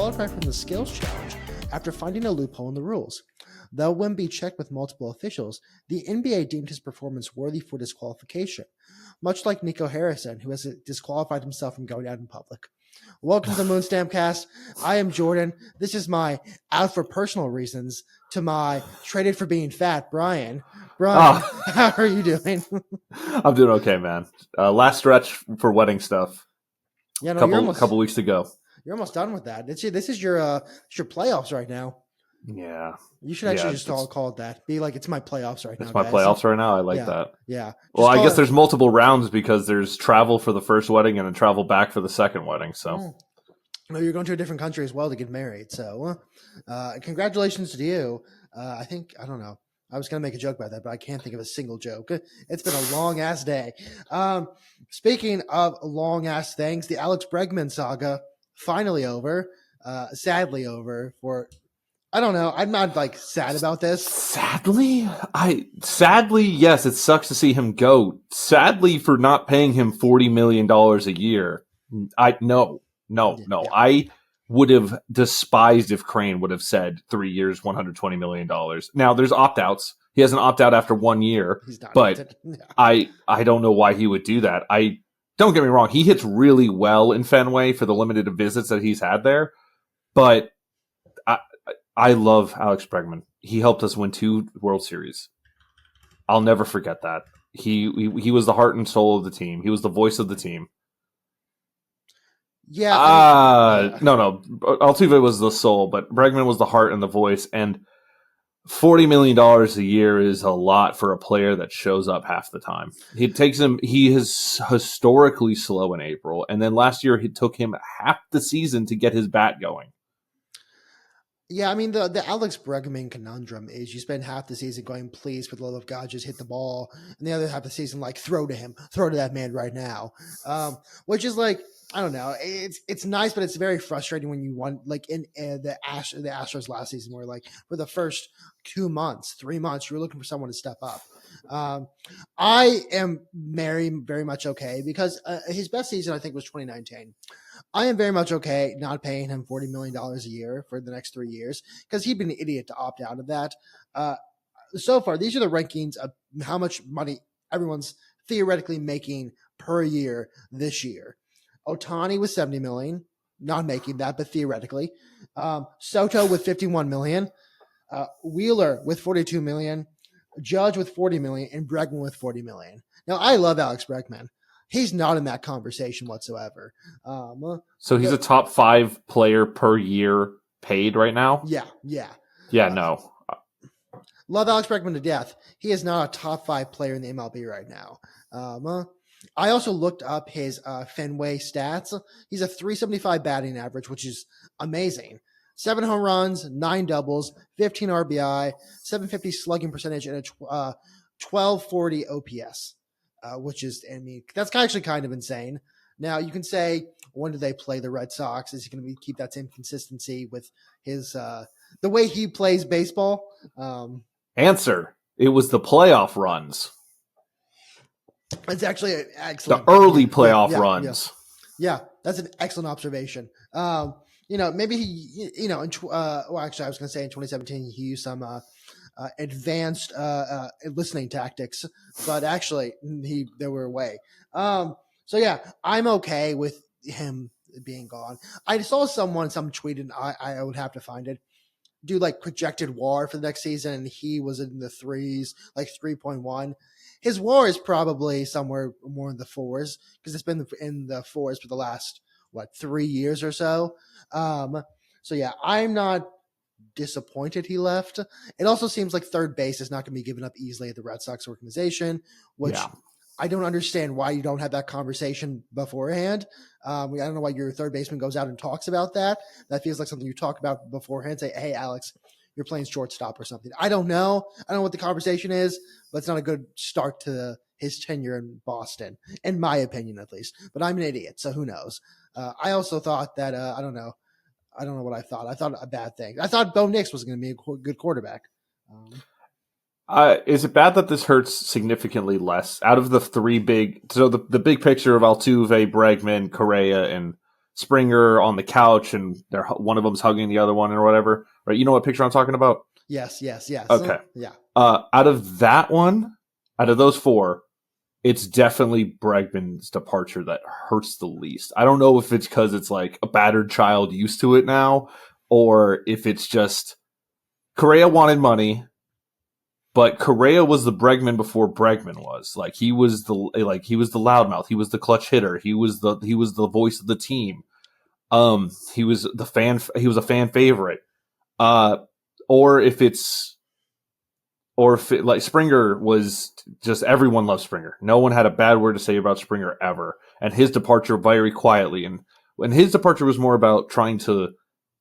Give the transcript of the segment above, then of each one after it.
disqualified from the skills challenge after finding a loophole in the rules. Though Wemby checked with multiple officials, the NBA deemed his performance worthy for disqualification, much like Nico Harrison, who has disqualified himself from going out in public. Welcome to Moonstampcast. I am Jorden. This is my out for personal reasons to my traded for being fat, Brian. Brian, how are you doing? I'm doing okay, man. Last stretch for wedding stuff. Yeah, no, couple weeks to go. You're almost done with that. This is your playoffs right now. Yeah. You should actually just call it that. Be like, it's my playoffs right now. It's my playoffs right now. I like that. Yeah. Well, I guess there's multiple rounds because there's travel for the first wedding and then travel back for the second wedding. So, no, you're going to a different country as well to get married. So, congratulations to you. I don't know. I was going to make a joke about that, but I can't think of a single joke. It's been a long ass day. Speaking of long ass things, the Alex Bregman saga finally over. Sadly over for. I don't know. I'm not sad about this. Sadly, yes, it sucks to see him go. Sadly, for not paying him $40 million a year. No. Yeah. I would have despised if Crane would have said 3 years, $120 million. Now there's opt-outs. He has an opt-out after 1 year, but I don't know why he would do that. Don't get me wrong. He hits really well in Fenway for the limited visits that he's had there, but I love Alex Bregman. He helped us win 2 World Series. I'll never forget that. He was the heart and soul of the team. He was the voice of the team. Yeah. No. Altuve was the soul, but Bregman was the heart and the voice. And $40 million a year is a lot for a player that shows up half the time. He is historically slow in April. And then last year, it took him half the season to get his bat going. Yeah, I mean, the Alex Bregman conundrum is you spend half the season going, please, for the love of God, just hit the ball. And the other half of the season, throw to him, throw to that man right now. Which is I don't know. It's nice, but it's very frustrating when you want, in the Astros last season, where for the first 2 months, 3 months, you were looking for someone to step up. I am very, very much okay because his best season, I think, was 2019. I am very much okay not paying him $40 million a year for the next 3 years because he'd be an idiot to opt out of that. So far, these are the rankings of how much money everyone's theoretically making per year this year. Ohtani with $70 million, not making that, but theoretically. Soto with $51 million. Wheeler with $42 million. Judge with $40 million. And Bregman with $40 million. Now, I love Alex Bregman. He's not in that conversation whatsoever. So he's a top 5 player per year paid right now? Yeah. No. Love Alex Bregman to death. He is not a top 5 player in the MLB right now. I also looked up his Fenway stats. He's a .375 batting average, which is amazing. 7 home runs, 9 doubles, 15 RBI, 750 slugging percentage, and a 1240 OPS. Which is, that's actually kind of insane. Now, you can say, when do they play the Red Sox? Is he going to keep that same consistency with his the way he plays baseball? Answer: it was the playoff runs. It's actually excellent. The early playoff runs. Yeah, that's an excellent observation. Maybe he, actually, I was going to say in 2017 he used some advanced listening tactics, but actually they were away. So yeah, I'm okay with him being gone. I saw some tweeted, and I would have to find it, do projected WAR for the next season, and he was in the threes, 3.1. His WAR is probably somewhere more in the fours because it's been in the fours for the last 3 years or so. So yeah, I'm not disappointed he left. It also seems like third base is not going to be given up easily at the Red Sox organization, which I don't understand why you don't have that conversation beforehand. I don't know why your third baseman goes out and talks about that. That feels like something you talk about beforehand. Say, hey, Alex, you're playing shortstop or something. I don't know. I don't know what the conversation is, but it's not a good start to his tenure in Boston, in my opinion, at least. But I'm an idiot, so who knows? I also thought that, I don't know what I thought. I thought a bad thing. I thought Bo Nix was going to be a good quarterback. Is it bad that this hurts significantly less out of the 3 big? So the big picture of Altuve, Bregman, Correa, and Springer on the couch and one of them's hugging the other one or whatever. Right? You know what picture I'm talking about? Yes. Okay. Yeah. Out of that one, out of those four, it's definitely Bregman's departure that hurts the least. I don't know if it's because it's like a battered child used to it now, or if it's just Correa wanted money, but Correa was the Bregman before Bregman was. Like he was the loudmouth. He was the clutch hitter. He was the voice of the team. He was a fan favorite. Or if like Springer was just, everyone loves Springer. No one had a bad word to say about Springer ever. And his departure very quietly. And when his departure was more about trying to,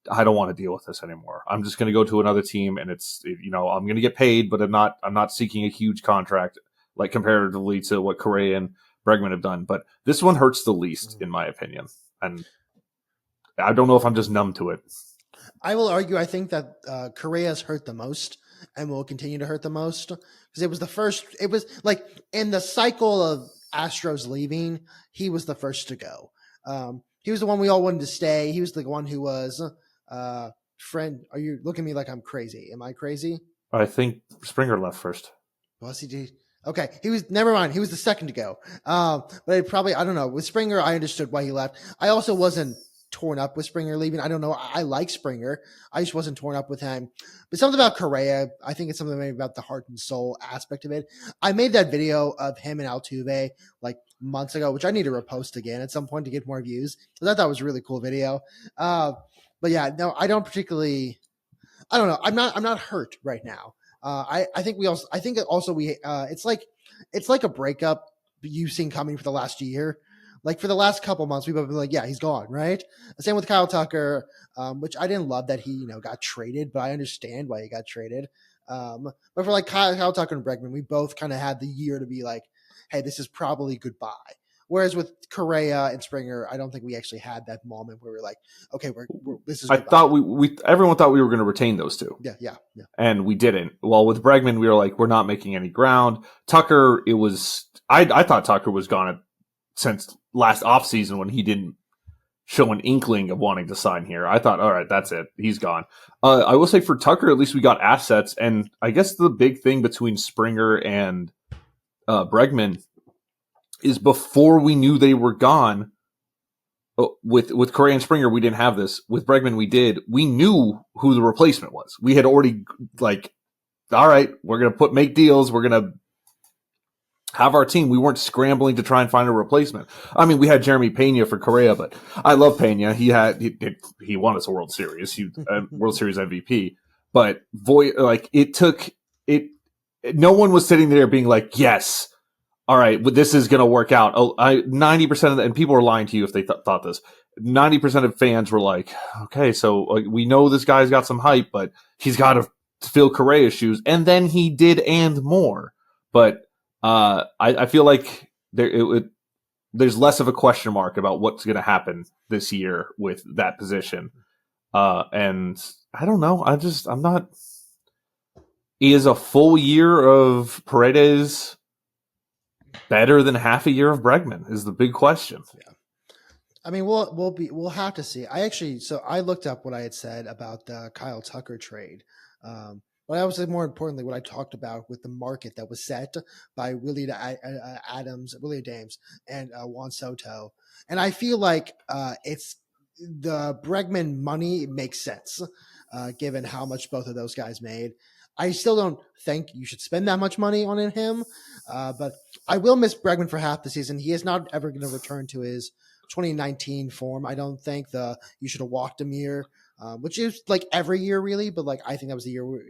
I don't want to deal with this anymore. I'm just going to go to another team and I'm going to get paid, but I'm not seeking a huge contract like comparatively to what Correa and Bregman have done. But this one hurts the least in my opinion. And I don't know if I'm just numb to it. I will argue, I think that Correa's hurt the most and will continue to hurt the most because it was like in the cycle of Astros leaving, he was the first to go. He was the one we all wanted to stay. He was the one who was friend. Are you looking at me like I'm crazy? Am I crazy? I think Springer left first. Was he? Okay. Never mind. He was the second to go. But I don't know. With Springer, I understood why he left. I also wasn't torn up with Springer leaving. I don't know. I like Springer. I just wasn't torn up with him. But something about Correa, I think it's something maybe about the heart and soul aspect of it. I made that video of him and Altuve like months ago, which I need to repost again at some point to get more views. I thought that was a really cool video. But yeah, no, I don't particularly. I don't know. I'm not hurt right now. I think it's like a breakup you've seen coming for the last year. Like for the last couple months, people have been like, yeah, he's gone, right? Same with Kyle Tucker, which I didn't love that he, got traded, but I understand why he got traded. But for like Kyle Tucker and Bregman, we both kind of had the year to be like, hey, this is probably goodbye. Whereas with Correa and Springer, I don't think we actually had that moment where we're like, okay, this is goodbye. I thought everyone thought we were going to retain those two. Yeah. And we didn't. Well, with Bregman, we were like, we're not making any ground. Tucker, I thought Tucker was gone since last offseason when he didn't show an inkling of wanting to sign here. I thought, all right, that's it. He's gone. I will say for Tucker, at least we got assets. And I guess the big thing between Springer and Bregman is before we knew they were gone, with Correa and Springer, we didn't have this. With Bregman, we did. We knew who the replacement was. We had already all right, we're going to make deals. We're going to have our team. We weren't scrambling to try and find a replacement. I mean, we had Jeremy Pena for Correa, but I love Pena. He won us a World Series. He World Series MVP. But it took it. No one was sitting there being like, yes, all right, this is going to work out. 90% and people were lying to you if they thought this. 90% of fans were like, okay, so we know this guy's got some hype, but he's got to fill Correa's shoes, and then he did and more. But I feel like there's less of a question mark about what's going to happen this year with that position. And I don't know. I'm not. Is a full year of Paredes better than half a year of Bregman? Is the big question. Yeah. I mean, we'll have to see. I looked up what I had said about the Kyle Tucker trade. But I would say more importantly, what I talked about with the market that was set by Willie Adams, Willie Dames, and Juan Soto. And I feel like it's the Bregman money makes sense given how much both of those guys made. I still don't think you should spend that much money on him, but I will miss Bregman for half the season. He is not ever going to return to his 2019 form. I don't think you should have walked him year. Which is like every year really, but like I think that was the year where,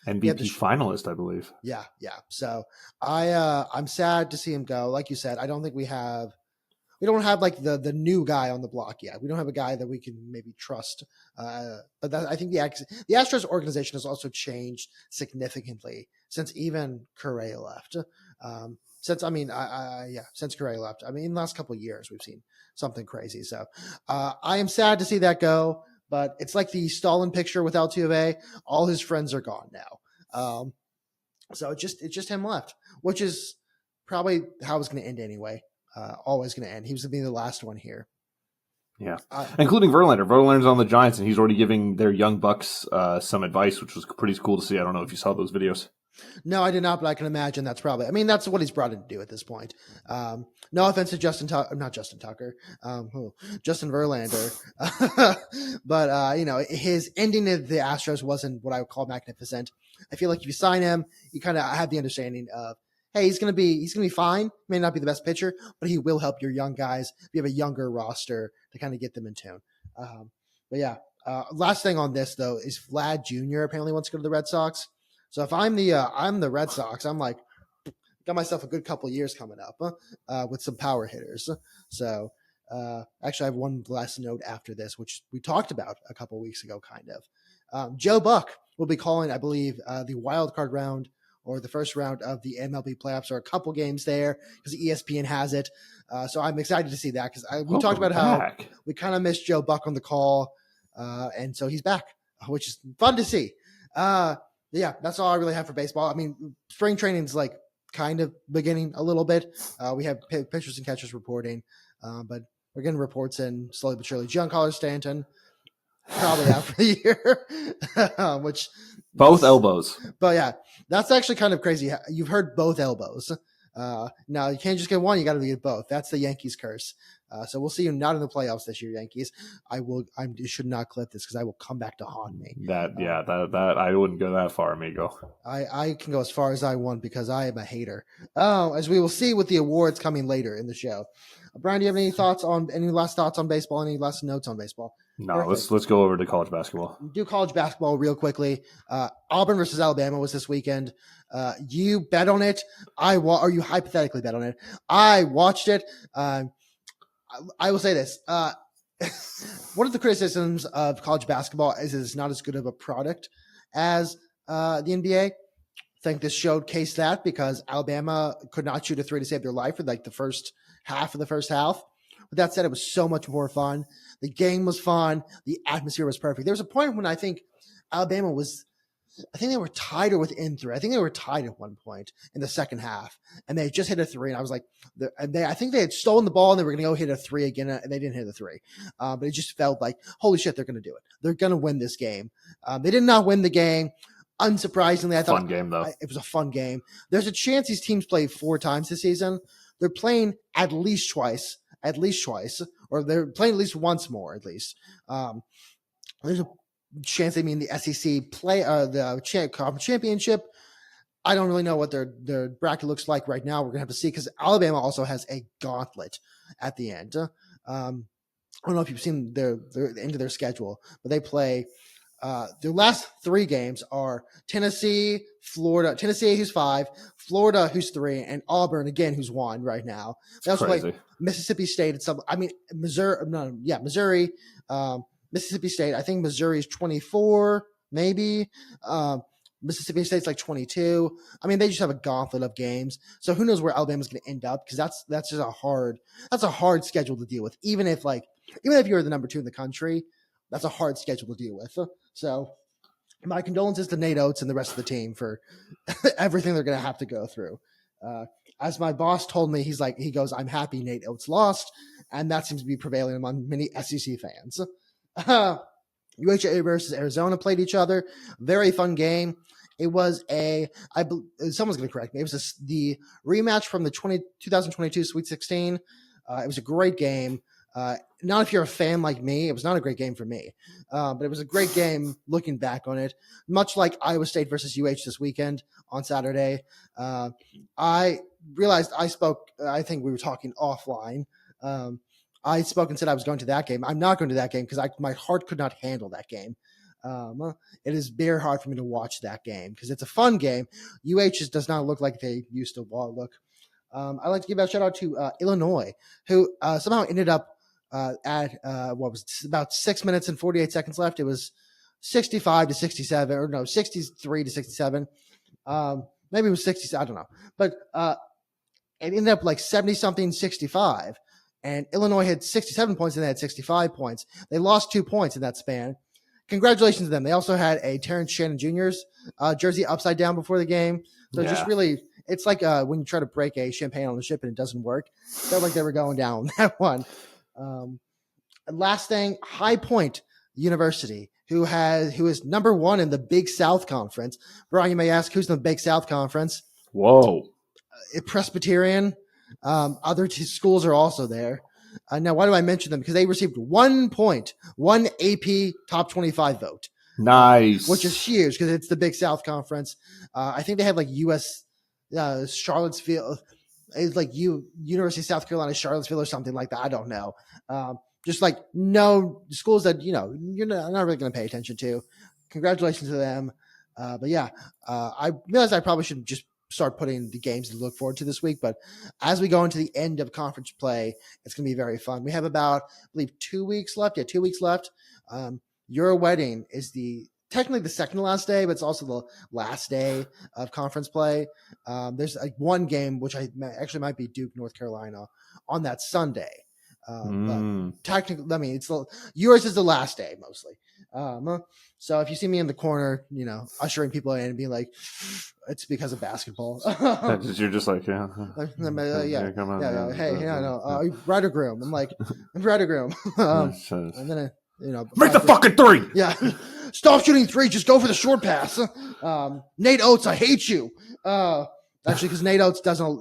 MVP finalist, I believe. Yeah. So I'm sad to see him go. Like you said, I don't think we don't have like the new guy on the block yet. We don't have a guy that we can maybe trust. But I think the Astros organization has also changed significantly since even Correa left. Since Correa left. I mean, in the last couple of years, we've seen something crazy. So I am sad to see that go. But it's like the Stalin picture with Altuve. All his friends are gone now. So it's just him left, which is probably how it's going to end anyway. Always going to end. He was going to be the last one here. Yeah, including Verlander. Verlander's on the Giants, and he's already giving their young bucks some advice, which was pretty cool to see. I don't know if you saw those videos. No, I did not, but I can imagine that's probably. I mean, that's what he's brought in to do at this point. No offense to Justin Verlander, but his ending of the Astros wasn't what I would call magnificent. I feel like if you sign him, you kind of have the understanding of, hey, he's gonna be fine. May not be the best pitcher, but he will help your young guys. If you have a younger roster to kind of get them in tune. But yeah, last thing on this though is Vlad Jr. apparently wants to go to the Red Sox. So if I'm the Red Sox, I'm like, got myself a good couple of years coming up with some power hitters. So actually, I have one last note after this, which we talked about a couple of weeks ago, kind of. Joe Buck will be calling, I believe, the wild card round or the first round of the MLB playoffs, or a couple games there because ESPN has it. So I'm excited to see that because we talked about how we kind of missed Joe Buck on the call, and so he's back, which is fun to see. Yeah, that's all I really have for baseball. I mean, spring training is like kind of beginning a little bit. We have pitchers and catchers reporting, but we're getting reports in slowly but surely. Giancarlo Stanton probably out for the year, which both elbows. But yeah, that's actually kind of crazy. You've heard both elbows. Now you can't just get one; you got to get both. That's the Yankees curse. So we'll see you not in the playoffs this year, Yankees. I should not clip this because I will come back to haunt me. That I wouldn't go that far, amigo. I can go as far as I want because I am a hater. As we will see with the awards coming later in the show. Brian, do you have any last thoughts on baseball? Any last notes on baseball? No, let's go over to college basketball. Do college basketball real quickly. Auburn versus Alabama was this weekend. You bet on it. Or you hypothetically bet on it. I watched it. I will say this. One of the criticisms of college basketball is it's not as good of a product as the NBA. I think this showcased that because Alabama could not shoot a three to save their life for like the first half of the first half. With that said, it was so much more fun. The game was fun. The atmosphere was perfect. There was a point when I think Alabama was – I think they were tied or within three. I think they were tied at one point in the second half, and they just hit a three. And I was like, I think they had stolen the ball and they were going to go hit a three again, and they didn't hit a three. But it just felt like, holy shit, they're going to do it. They're going to win this game. They did not win the game. Unsurprisingly, I thought fun game though. It was a fun game. There's a chance these teams play 4 times this season. They're playing at least twice, or they're playing at least once more, at least. There's a chance they mean the SEC play the conference championship. I don't really know what their bracket looks like right now. We're gonna have to see because Alabama also has a gauntlet at the end. I don't know if you've seen their end of their schedule, but they play their last 3 games are Tennessee, Florida, Tennessee who's 5, Florida who's 3, and Auburn again who's 1 right now. They also play Mississippi State at some. I mean Missouri. Mississippi State, I think Missouri is 24, maybe. Mississippi State's like 22. I mean, they just have a gauntlet of games. So who knows where Alabama's going to end up? Because that's just a hard schedule to deal with. Even if you're the number 2 in the country, that's a hard schedule to deal with. So my condolences to Nate Oates and the rest of the team for everything they're going to have to go through. As my boss told me, he goes, I'm happy Nate Oates lost, and that seems to be prevailing among many SEC fans. UHA versus Arizona played each other. Very fun game. It was someone's going to correct me. It was the rematch from the 2022 Sweet 16. It was a great game. Not if you're a fan like me. It was not a great game for me. But it was a great game looking back on it. Much like Iowa State versus UH this weekend on Saturday. I realized I think we were talking offline. I spoke and said I was going to that game. I'm not going to that game because my heart could not handle that game. It is very hard for me to watch that game because it's a fun game. UH just does not look like they used to look. I'd like to give a shout out to Illinois, who somehow ended up at about 6 minutes and 48 seconds left. It was 65 to 67, or no, 63 to 67. Maybe it was 60. I don't know, but it ended up like 70 something 65. And Illinois had 67 points and they had 65 points. They lost 2 points in that span. Congratulations to them. They also had a Terrence Shannon Jr.'s jersey upside down before the game. So just really, it's like when you try to break a champagne on the ship and it doesn't work. Felt like they were going down that one. last thing, High Point University, who is number 1 in the Big South Conference. Brian, you may ask, who's in the Big South Conference? Whoa. Presbyterian. Other schools are also there. Now, why do I mention them? Because they received 1 point, 1 AP top 25 vote. Nice. Which is huge because it's the Big South Conference. I think they have like US Charlottesville. It's like University of South Carolina, Charlottesville or something like that. I don't know. Just like no schools that, you're not really going to pay attention to. Congratulations to them. But yeah, I realized I probably should just start putting the games to look forward to this week. But as we go into the end of conference play, it's going to be very fun. We have about, I believe, 2 weeks left. Yeah, 2 weeks left. Your wedding is technically the second to last day, but it's also the last day of conference play. There's like one game, which actually might be Duke, North Carolina on that Sunday. But technically, I mean, yours is the last day mostly. So if you see me in the corner, ushering people in and being like, it's because of basketball. You're just like, yeah. Come on. Hey, bride or groom. I'm like, bride or groom. And then, make the fucking three. Yeah. Stop shooting three. Just go for the short pass. Nate Oates, I hate you. Actually, because Nate Oates doesn't,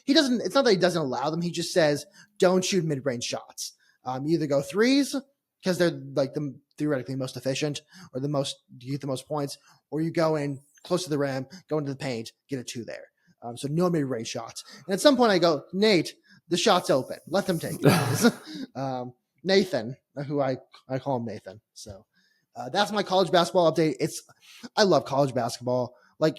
it's not that he doesn't allow them. He just says, don't shoot mid-range shots. You either go threes because they're like the theoretically most efficient or you get the most points, or you go in close to the rim, go into the paint, get a 2 there. So no mid-range shots. And at some point I go, Nate, the shot's open. Let them take it. Nathan, who I call him Nathan. So that's my college basketball update. I love college basketball. Like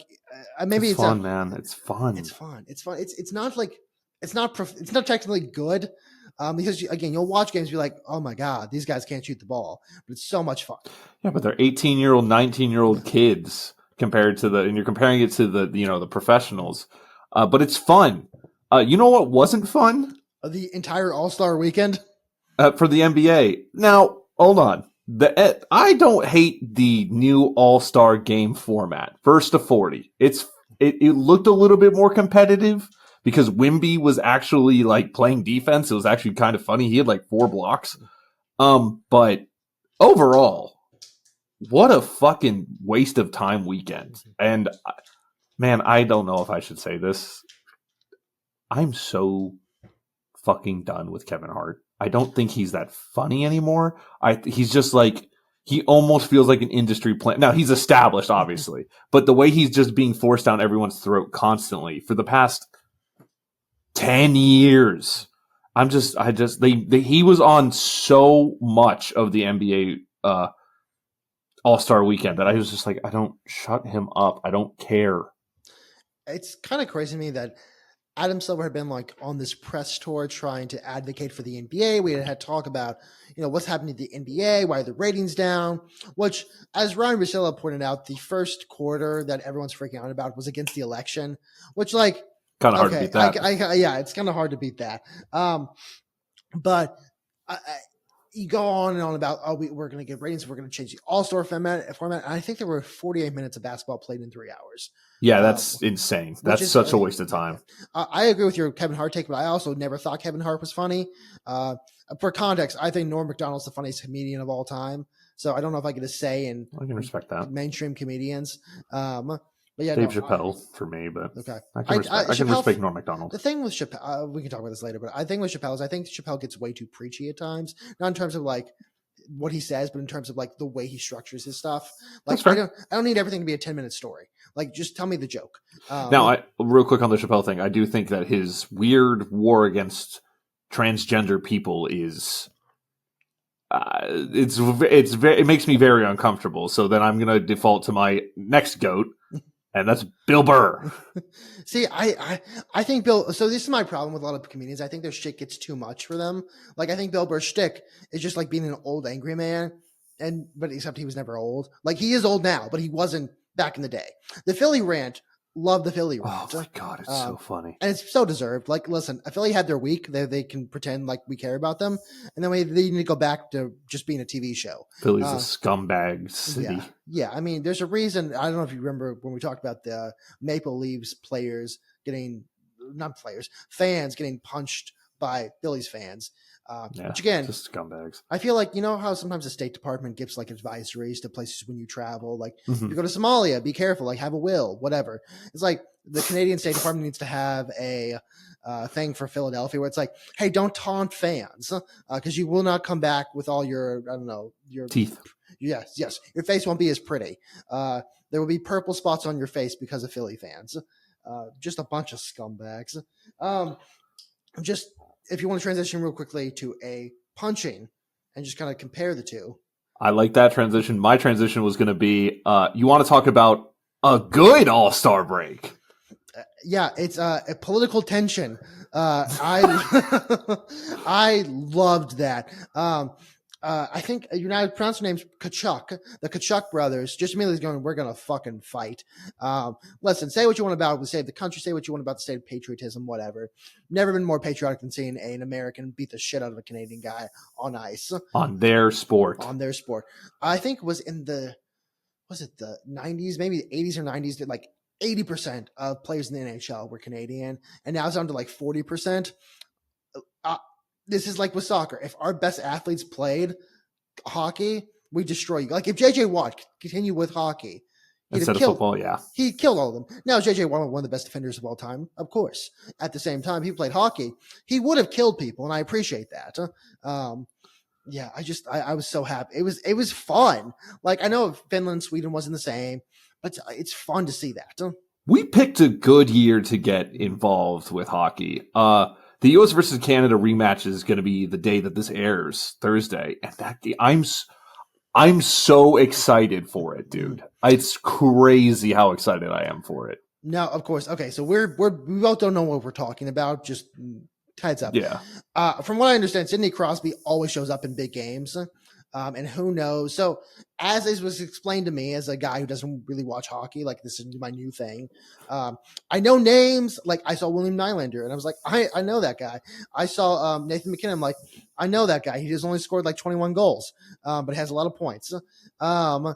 maybe it's fun, man. It's fun. It's fun. It's not like it's not technically good because again you'll watch games and be like, oh my god, these guys can't shoot the ball, but it's so much fun. Yeah, but they're 18-year-old, 19-year-old kids compared to and you're comparing it to the professionals. But it's fun. You know what wasn't fun? The entire All-Star weekend for the NBA. Now hold on. I don't hate the new All-Star game format. First to 40. It looked a little bit more competitive because Wemby was actually like playing defense. It was actually kind of funny. He had like 4 blocks. But overall, what a fucking waste of time weekend. And man, I don't know if I should say this. I'm so fucking done with Kevin Hart. I don't think he's that funny anymore. He's just like, he almost feels like an industry plant. Now, he's established, obviously, but the way he's just being forced down everyone's throat constantly for the past 10 years. He was on so much of the NBA All-Star weekend that I was just like, I don't shut him up. I don't care. It's kind of crazy to me that Adam Silver had been like on this press tour trying to advocate for the NBA. We had talk about, what's happening to the NBA, why are the ratings down, which, as Ryan Russillo pointed out, the first quarter that everyone's freaking out about was against the election, which like, kind of hard to beat that. Yeah, it's kind of hard to beat that. But you go on and on about, we're going to get ratings, we're going to change the All-Star format. And I think there were 48 minutes of basketball played in 3 hours. Yeah, that's insane. That's such a waste of time. I agree with your Kevin Hart take, but I also never thought Kevin Hart was funny. For context, I think Norm Macdonald's the funniest comedian of all time. So I don't know if I get a say in I can respect that. Mainstream comedians. But yeah, Dave Chappelle for me, but okay. I can respect Norm Macdonald. The thing with Chappelle, we can talk about this later, but I think with Chappelle is I think Chappelle gets way too preachy at times. Not in terms of like what he says, but in terms of like the way he structures his stuff. Like I don't need everything to be a 10-minute story. Like just tell me the joke. Now, real quick on the Chappelle thing, I do think that his weird war against transgender people is. It makes me very uncomfortable. So then I'm going to default to my next goat. And that's Bill Burr. See, I think Bill. So this is my problem with a lot of comedians. I think their shtick gets too much for them. Like I think Bill Burr's shtick is just like being an old angry man, but except he was never old. Like he is old now, but he wasn't back in the day. The Philly rant. Love the Philly rant. Oh my god, it's so funny, and it's so deserved. Like, listen, Philly had their week; they can pretend like we care about them, and then they need to go back to just being a TV show. Philly's a scumbag city. Yeah. I mean, there's a reason. I don't know if you remember when we talked about the Maple Leafs fans getting punched by Phillies fans. Which again, just scumbags. I feel like, you know how sometimes the State Department gives like advisories to places when you travel, like if you go to Somalia, be careful, like have a will, whatever. It's like the Canadian State Department needs to have a thing for Philadelphia where it's like, hey, don't taunt fans because you will not come back with all your, I don't know, your teeth. Yes. Your face won't be as pretty. There will be purple spots on your face because of Philly fans. Just a bunch of scumbags. Just if you want to transition real quickly to a punching and just kind of compare the two. I like that transition. My transition was going to be, you want to talk about a good All-Star break. Yeah, it's a political tension. I loved that. I think United pronounce their names Kachuk, the Kachuk brothers, just immediately going, we're going to fucking fight. Listen, say what you want about the state of the country, say what you want about the state of patriotism, whatever. Never been more patriotic than seeing an American beat the shit out of a Canadian guy on ice. On their sport. I think it was in the 90s, maybe the 80s or 90s, that like 80% of players in the NHL were Canadian, and now it's down to like 40%. This is like with soccer. If our best athletes played hockey, we destroy you. Like if JJ Watt continued with hockey, instead of football, he killed all of them. Now JJ Watt, one of the best defenders of all time, of course. At the same time, he played hockey. He would have killed people, and I appreciate that. I was so happy. It was fun. Like I know Finland, Sweden wasn't the same, but it's fun to see that. We picked a good year to get involved with hockey. The U.S. versus Canada rematch is going to be the day that this airs, Thursday, and that I'm so excited for it, dude. It's crazy how excited I am for it. Now, of course, okay, so we both don't know what we're talking about. Just heads up. Yeah. From what I understand, Sidney Crosby always shows up in big games. And who knows? So as it was explained to me as a guy who doesn't really watch hockey, like this is my new thing. I know names. Like I saw William Nylander and I was like, I know that guy. I saw Nathan McKinnon. I'm like, I know that guy. He just only scored like 21 goals, but has a lot of points. I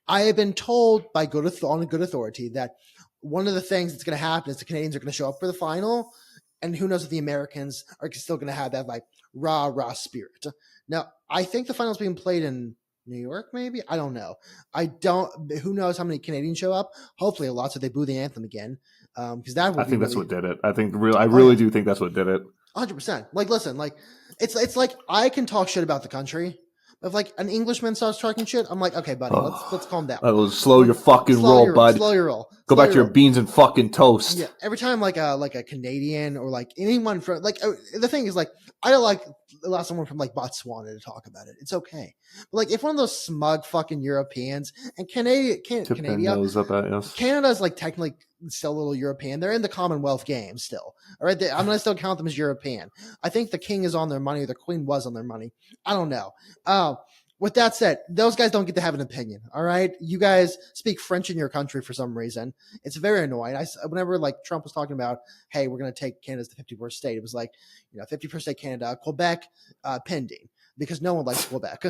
have been told by good authority that one of the things that's going to happen is the Canadians are going to show up for the final. And who knows if the Americans are still going to have that like rah spirit. Now, I think the final's being played in New York, maybe? I don't know. Who knows how many Canadians show up? Hopefully a lot, so they boo the anthem again. Because that would I think that's what did it. I really do think that's what did it. 100%. Like, listen, like, it's like I can talk shit about the country. If like an Englishman starts talking shit, I'm like, okay, buddy, let's calm down. Slow your fucking roll, bud. Slow your roll. Go back to your beans and fucking toast. Yeah. Every time like a Canadian or like anyone from like the thing is like I don't like allow someone from like Botswana to talk about it. It's okay. But like if one of those smug fucking Europeans and Canada's like technically still a little European. They're in the Commonwealth Games still. All right. I'm going to still count them as European. I think the king is on their money or the queen was on their money. I don't know. With that said, those guys don't get to have an opinion. All right. You guys speak French in your country for some reason. It's very annoying. Whenever like Trump was talking about, hey, we're going to take Canada as the 51st state. It was like, 51st state Canada, Quebec, pending. Because no one likes Quebec.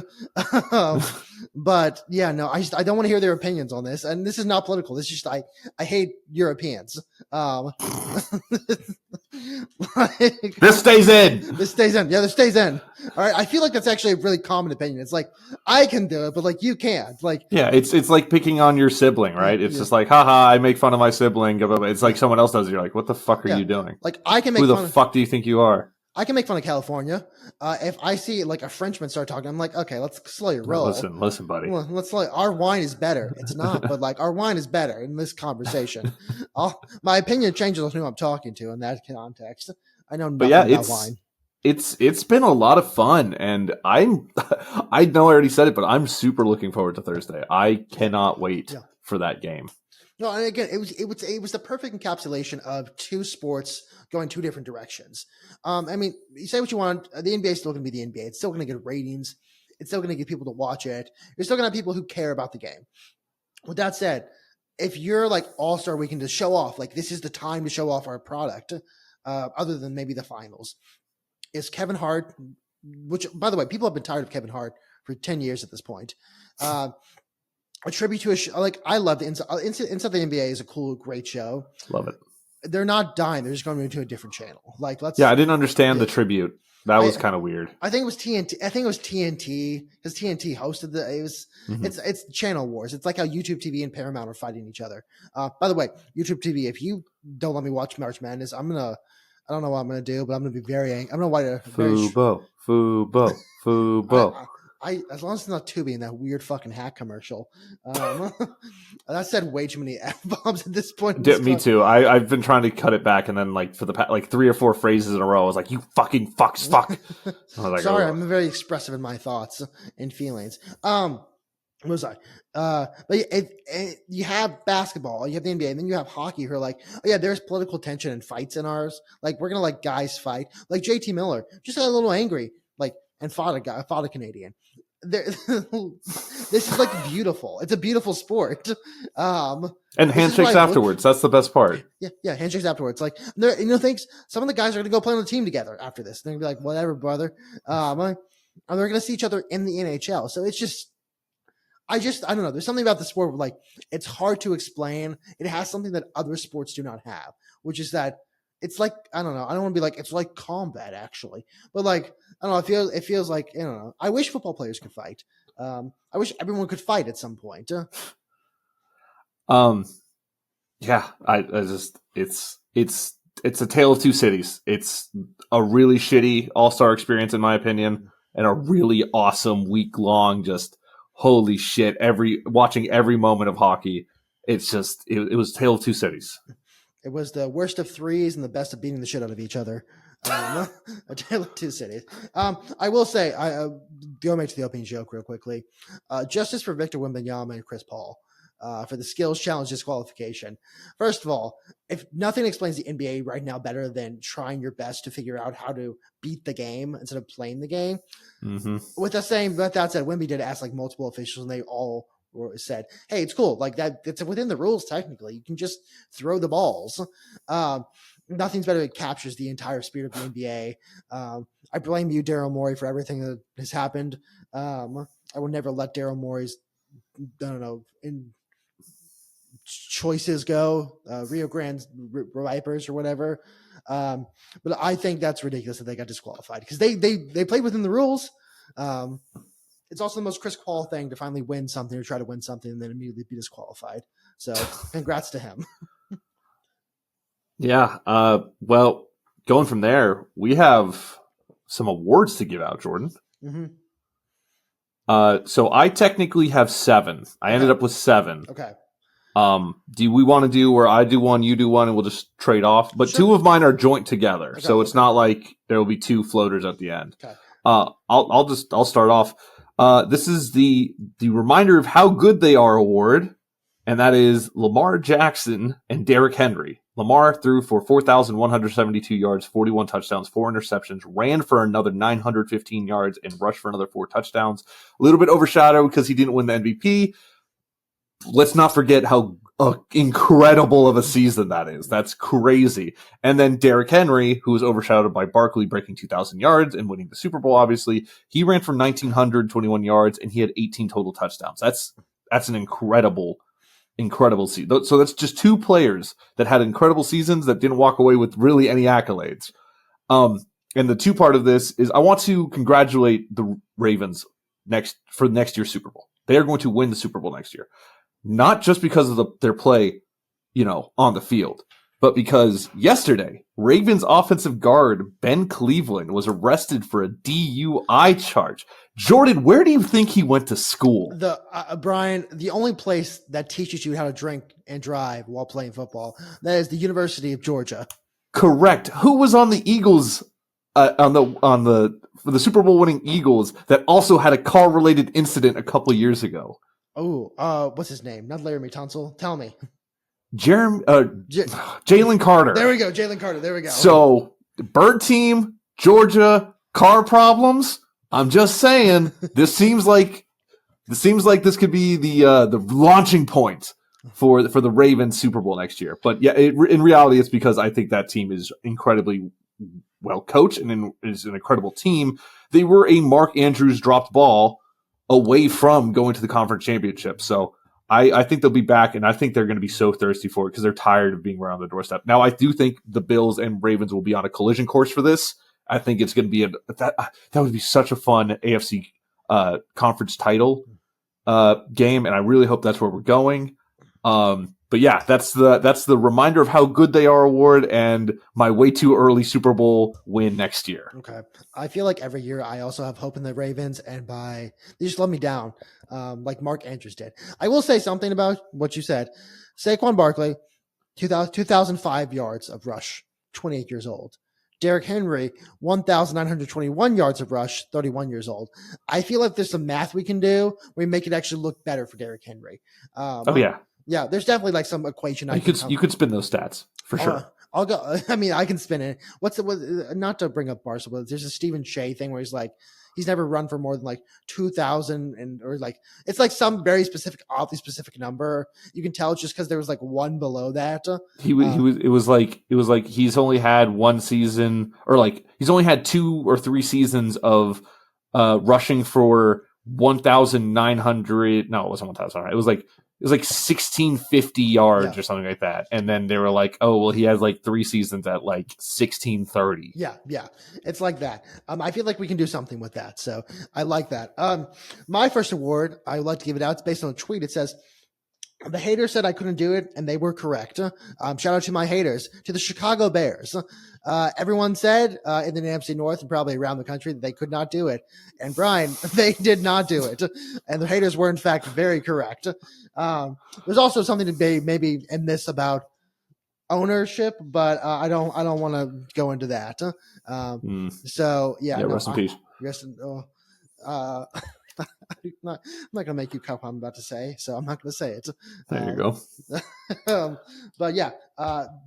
But yeah, no, I don't want to hear their opinions on this. And this is not political. This is just, I hate Europeans. This stays in. This stays in. Yeah, this stays in. All right. I feel like that's actually a really common opinion. It's like, I can do it, but like you can't. Like, yeah, it's like picking on your sibling, right? It's just like, haha, I make fun of my sibling. It's like someone else does it. You're like, what the fuck are you doing? Like I can make Who the fuck do you think you are? I can make fun of California. If I see like a Frenchman start talking, I'm like, okay, let's slow your roll. Listen, buddy. Well, let's slow. Our wine is better. It's not, but like our wine is better in this conversation. My opinion changes on who I'm talking to in that context. I know nothing about wine. It's been a lot of fun, and I know I already said it, but I'm super looking forward to Thursday. I cannot wait for that game. No, and again, it was the perfect encapsulation of two sports going two different directions. I mean, you say what you want. The NBA is still going to be the NBA. It's still going to get ratings. It's still going to get people to watch it. You're still going to have people who care about the game. With that said, if you're like All-Star Weekend to show off, like this is the time to show off our product, other than maybe the finals, is Kevin Hart, which, by the way, people have been tired of Kevin Hart for 10 years at this point. A tribute to a show. Like, I love the Inside the NBA is a cool, great show. Love it. They're not dying. They're just going into a different channel. Like, I didn't understand the tribute. That was kind of weird. I think it was TNT because TNT hosted it's channel wars. It's like how YouTube TV and Paramount are fighting each other. By the way, YouTube TV, if you don't let me watch March Madness, I don't know what I'm gonna do, but I'm gonna be very angry. I'm gonna write a Fubo. As long as it's not Tubi in that weird fucking hack commercial. That said way too many F-bombs at this point. Me too. I've been trying to cut it back, and then for the 3 or 4 phrases in a row, I was like, "You fucking fucks, fuck." I was like, sorry, I'm very expressive in my thoughts and feelings. What was I? But you have basketball, you have the NBA, and then you have hockey who are like, oh yeah, there's political tension and fights in ours. Like we're gonna let guys fight. Like JT Miller just got a little angry, and fought a Canadian. This is beautiful. It's a beautiful sport. And handshakes afterwards. That's the best part. Yeah, handshakes afterwards. Thinks some of the guys are going to go play on the team together after this. They're going to be like, whatever, brother. And they're going to see each other in the NHL. So it's just, I don't know. There's something about the sport where it's hard to explain. It has something that other sports do not have, which is that it's I don't know. I don't want to be it's like combat actually, but I don't know. It feels like, I don't know. I wish football players could fight. I wish everyone could fight at some point. Yeah, it's a tale of two cities. It's a really shitty all-star experience in my opinion, and a really awesome week-long just holy shit, watching every moment of hockey. It's just it was a tale of two cities. It was the worst of threes and the best of beating the shit out of each other. A tale of two cities. I will say, going back to the opening joke real quickly, justice for Victor Wembanyama and Chris Paul for the skills challenge disqualification. First of all, if nothing explains the NBA right now better than trying your best to figure out how to beat the game instead of playing the game. Mm-hmm. With that said, Wemby did ask multiple officials, and they all said, hey, it's cool. It's within the rules. Technically, you can just throw the balls. Nothing's better. It captures the entire spirit of the NBA. I blame you, Daryl Morey, for everything that has happened. I will never let Daryl Morey's, choices go. Rio Grande Vipers or whatever. But I think that's ridiculous that they got disqualified because they played within the rules. It's also the most Chris Paul thing to finally win something or try to win something and then immediately be disqualified. So congrats to him. Yeah. Well, going from there, we have some awards to give out, Jordan. Mm-hmm. So I technically have 7. I ended up with 7. Okay. Do we want to do where I do one, you do one, and we'll just trade off? But sure. 2 of mine are joint together, so it's not like there will be 2 floaters at the end. Okay. I'll start off. This is the reminder of how good they are award, and that is Lamar Jackson and Derrick Henry. Lamar threw for 4,172 yards, 41 touchdowns, 4 interceptions, ran for another 915 yards, and rushed for another 4 touchdowns. A little bit overshadowed because he didn't win the MVP. Let's not forget how incredible of a season that is. That's crazy. And then Derrick Henry, who was overshadowed by Barkley breaking 2,000 yards and winning the Super Bowl, obviously, he ran for 1,921 yards and he had 18 total touchdowns. That's an incredible season. So that's just 2 players that had incredible seasons that didn't walk away with really any accolades. And the 2 part of this is I want to congratulate the Ravens for next year's Super Bowl. They are going to win the Super Bowl next year. Not just because of their play, on the field, but because yesterday, Ravens offensive guard Ben Cleveland was arrested for a DUI charge. Jordan, where do you think he went to school? Brian, the only place that teaches you how to drink and drive while playing football, that is the University of Georgia. Correct. Who was on the Eagles for the Super Bowl winning Eagles that also had a car related incident a couple years ago? Oh, what's his name? Not Laramie Tunsil. Tell me. Jalen Carter. There we go. Jalen Carter. There we go. So, Bird Team, Georgia, car problems. I'm just saying, this seems like this could be the launching point for the Ravens Super Bowl next year. But yeah, in reality, it's because I think that team is incredibly well coached and is an incredible team. They were a Mark Andrews dropped ball away from going to the conference championship. So I think they'll be back, and I think they're going to be so thirsty for it because they're tired of being around the doorstep. Now, I do think the Bills and Ravens will be on a collision course for this I think it's going to be that would be such a fun AFC conference title game, and I really hope that's where we're going. But yeah, that's the reminder of how good they are award and my way too early Super Bowl win next year. Okay. I feel like every year I also have hope in the Ravens, and they just let me down, like Mark Andrews did. I will say something about what you said. Saquon Barkley, 2005 yards of rush, 28 years old. Derrick Henry, 1,921 yards of rush, 31 years old. I feel like there's some math we can do. We make it actually look better for Derrick Henry. Yeah, there's definitely like some equation. You could spin those stats for sure. I'll go. I mean, I can spin it. Not to bring up Barcelona, but there's a Stephen Shea thing where he's like, he's never run for more than like 2,000 or like, it's like some very specific, oddly specific number. You can tell it's just because there was like one below that. It was like he's only had one season, or like he's only had 2 or 3 seasons of rushing for 1,900. No, it wasn't 1,000. It was like 1,650 yards or something like that. And then they were like, oh, well, he has like 3 seasons at like 1,630. Yeah. It's like that. I feel like we can do something with that. So I like that. My first award, I would like to give it out. It's based on a tweet. It says, the haters said I couldn't do it, and they were correct. Shout out to my haters, to the Chicago Bears. Everyone said in the NFC North and probably around the country that they could not do it. And Brian, they did not do it. And the haters were, in fact, very correct. There's also something to be maybe in this about ownership, but I don't want to go into that. So, yeah. Rest in peace. I'm not going to make you cut what I'm about to say, so I'm not going to say it. There you go. But yeah,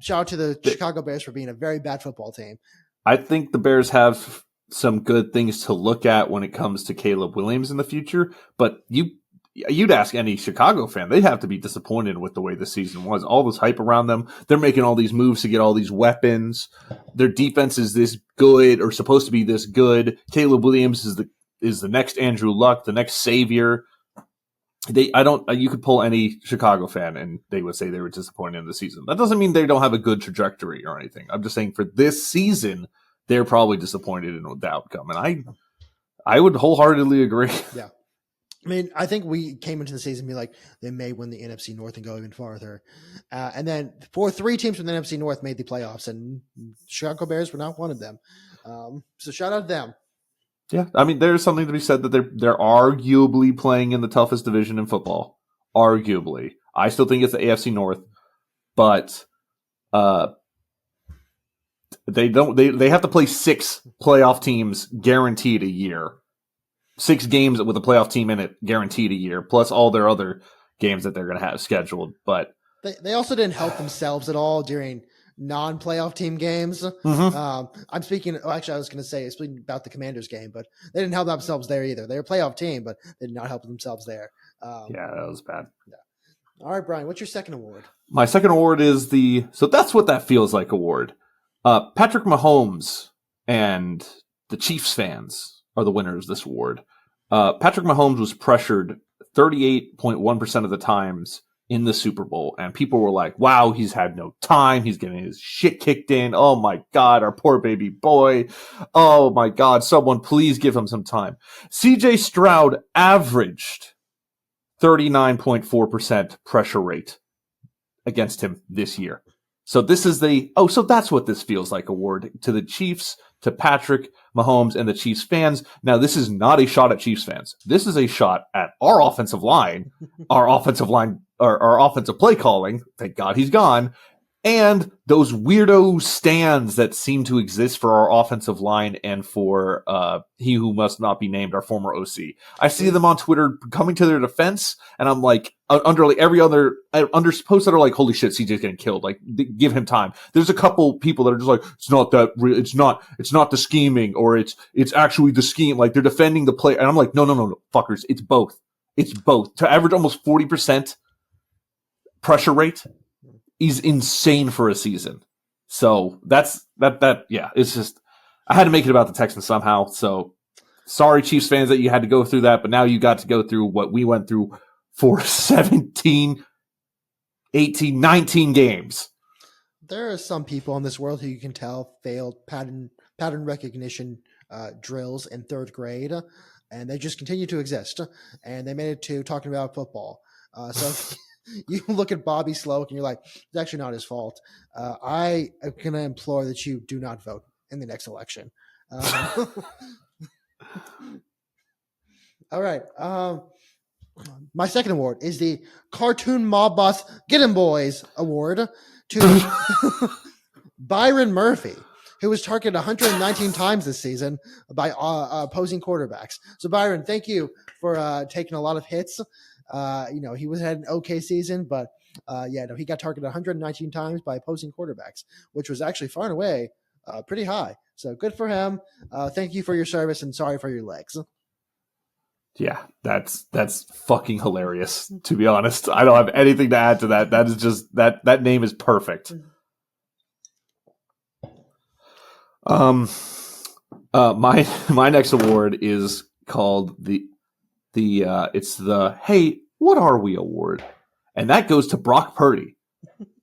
shout out to the Chicago Bears for being a very bad football team. I think the Bears have some good things to look at when it comes to Caleb Williams in the future, but you'd ask any Chicago fan, they'd have to be disappointed with the way the season was. All this hype around them. They're making all these moves to get all these weapons. Their defense is this good, or supposed to be this good. Caleb Williams is the next Andrew Luck, the next savior. You could pull any Chicago fan and they would say they were disappointed in the season. That doesn't mean they don't have a good trajectory or anything. I'm just saying for this season, they're probably disappointed in the outcome. And I would wholeheartedly agree. Yeah. I mean, I think we came into the season being like, they may win the NFC North and go even farther. And then 3 teams from the NFC North made the playoffs, and Chicago Bears were not one of them. So shout out to them. Yeah, I mean, there's something to be said that they're arguably playing in the toughest division in football. Arguably. I still think it's the AFC North, but they have to play 6 playoff teams guaranteed a year. 6 games with a playoff team in it guaranteed a year, plus all their other games that they're going to have scheduled. But they also didn't help themselves at all during non-playoff team games. Mm-hmm. I'm speaking. Actually, I was going to say speaking about the Commanders game, but they didn't help themselves there either. They're a playoff team, but they did not help themselves there. Yeah, that was bad. Yeah. All right, Brian, what's your second award? My second award is So That's What That Feels Like award. Patrick Mahomes and the Chiefs fans are the winners of this award. Patrick Mahomes was pressured 38.1% of the times in the Super Bowl, and people were like, wow, he's had no time. He's getting his shit kicked in. Oh my God, our poor baby boy. Oh my God, someone please give him some time. CJ Stroud averaged 39.4% pressure rate against him this year. So this is so that's what this feels like award to the Chiefs, to Patrick Mahomes and the Chiefs fans. Now, this is not a shot at Chiefs fans. This is a shot at our offensive line, our offensive play calling. Thank God he's gone. And those weirdo stands that seem to exist for our offensive line and for he who must not be named, our former OC. I see them on Twitter coming to their defense, and I'm like, under like every other under posts that are like, holy shit, CJ's getting killed. Like, give him time. There's a couple people that are just like, it's not that real. It's not the scheming, or it's actually the scheme. Like, they're defending the play, and I'm like, no, fuckers, it's both. It's both. To average almost 40% pressure rate is insane for a season. So that's that. Yeah, it's just, I had to make it about the Texans somehow. So sorry, Chiefs fans, that you had to go through that, but now you got to go through what we went through for 17, 18, 19 games. There are some people in this world who you can tell failed pattern pattern recognition drills in third grade, and they just continue to exist. And they made it to talking about football. So you look at Bobby Sloak and you're like, it's actually not his fault. I am going to implore that you do not vote in the next election. All right. My second award is the Cartoon Mob Boss Get 'em Boys Award to Byron Murphy, who was targeted 119 times this season by opposing quarterbacks. So, Byron, thank you for taking a lot of hits. He had an okay season, but he got targeted 119 times by opposing quarterbacks, which was actually far and away pretty high. So good for him. Thank you for your service, and sorry for your legs. Yeah, that's fucking hilarious, to be honest. I don't have anything to add to that. That is just that name is perfect. My next award is called the Hey, What Are We award. And that goes to Brock Purdy,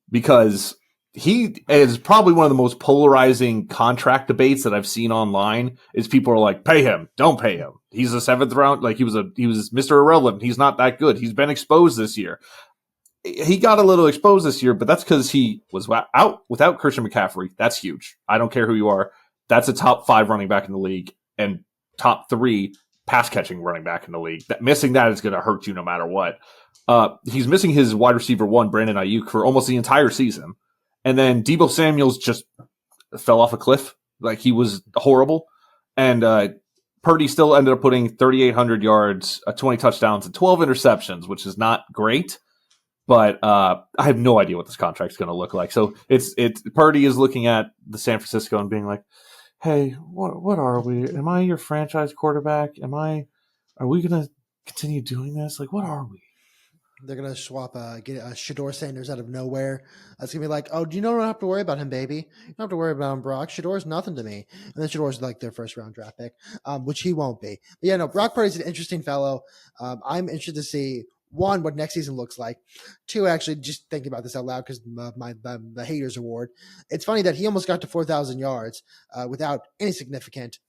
because he is probably one of the most polarizing contract debates that I've seen online. Is people are like, pay him, don't pay him. He's a seventh round, like he was Mr. Irrelevant. He's not that good. He's been exposed this year. He got a little exposed this year, but that's because he was out without Christian McCaffrey. That's huge. I don't care who you are. That's a top 5 running back in the league and top 3 pass catching running back in the league. Missing that is going to hurt you no matter what. He's missing his wide receiver 1, Brandon Ayuk, for almost the entire season. And then Deebo Samuels just fell off a cliff. Like, he was horrible. And Purdy still ended up putting 3,800 yards, 20 touchdowns, and 12 interceptions, which is not great. But I have no idea what this contract is going to look like. So it's Purdy is looking at the San Francisco and being like, hey, what are we? Am I your franchise quarterback? Are we going to continue doing this? Like, what are we? They're going to swap, get Shador Sanders out of nowhere. It's going to be like, oh, do you know, don't have to worry about him, baby. You don't have to worry about him, Brock. Shador's nothing to me. And then Shador's like their first round draft pick, which he won't be. But yeah, no, Brock Purdy's an interesting fellow. I'm interested to see, 1, what next season looks like. 2, actually, just thinking about this out loud because the haters award. It's funny that he almost got to 4,000 yards without any significant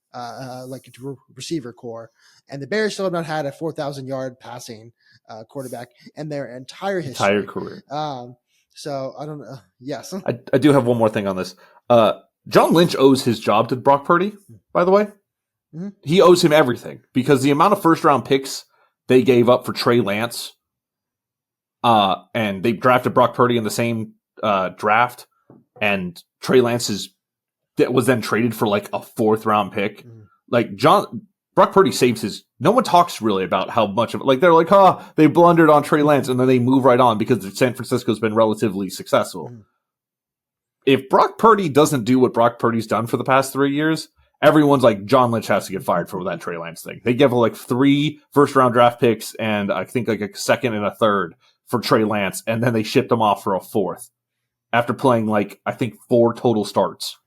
receiver core, and the Bears still have not had a 4,000 yard passing quarterback in their entire history, entire career. So I don't know. Yes, I do have one more thing on this. John Lynch owes his job to Brock Purdy. By the way, He owes him everything, because the amount of first round picks they gave up for Trey Lance, and they drafted Brock Purdy in the same draft, and Trey Lance was then traded for like a 4th round pick. Like Brock Purdy saves his. No one talks really about how much of it. Like, they're like, they blundered on Trey Lance, and then they move right on because San Francisco's been relatively successful. If Brock Purdy doesn't do what Brock Purdy's done for the past 3 years, everyone's like, John Lynch has to get fired for that Trey Lance thing. They gave like 3 first-round draft picks and I think like a 2nd and a 3rd for Trey Lance, and then they shipped him off for a 4th after playing like, I think, 4 total starts.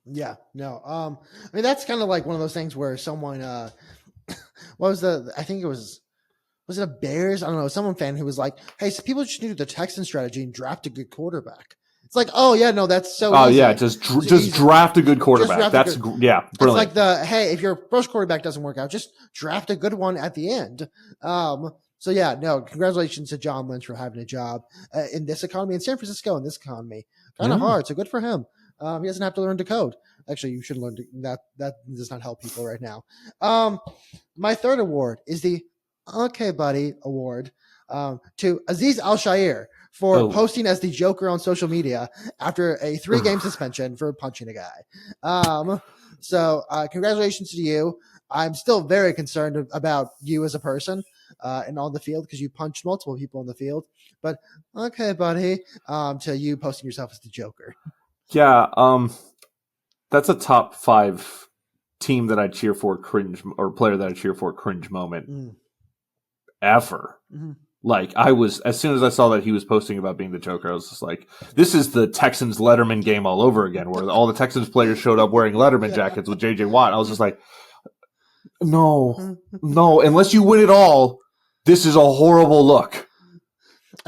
Yeah, no. I mean, that's kind of like one of those things where someone, I think it was it a Bears? I don't know, someone fan who was like, hey, so people just need to do the Texan strategy and draft a good quarterback. It's like, oh yeah, no, that's so easy. Yeah, just draft a good quarterback. That's brilliant. It's like hey, if your first quarterback doesn't work out, just draft a good one at the end. So yeah, no, congratulations to John Lynch for having a job in this economy, in San Francisco, in this economy. Kind of hard, so good for him. He doesn't have to learn to code. Actually, you should learn that. That does not help people right now. My third award is the Okay Buddy Award to Aziz Al-Shair for posting as the Joker on social media after a 3-game suspension for punching a guy. So congratulations to you. I'm still very concerned about you as a person and on the field, because you punched multiple people on the field. But okay, buddy, to you posting yourself as the Joker. Yeah, that's a top 5 team that I cheer for cringe, or player that I cheer for cringe moment ever. Like, I was, as soon as I saw that he was posting about being the Joker, I was just like, this is the Texans Letterman game all over again, where all the Texans players showed up wearing Letterman jackets with JJ Watt. I was just like, no, unless you win it all, this is a horrible look.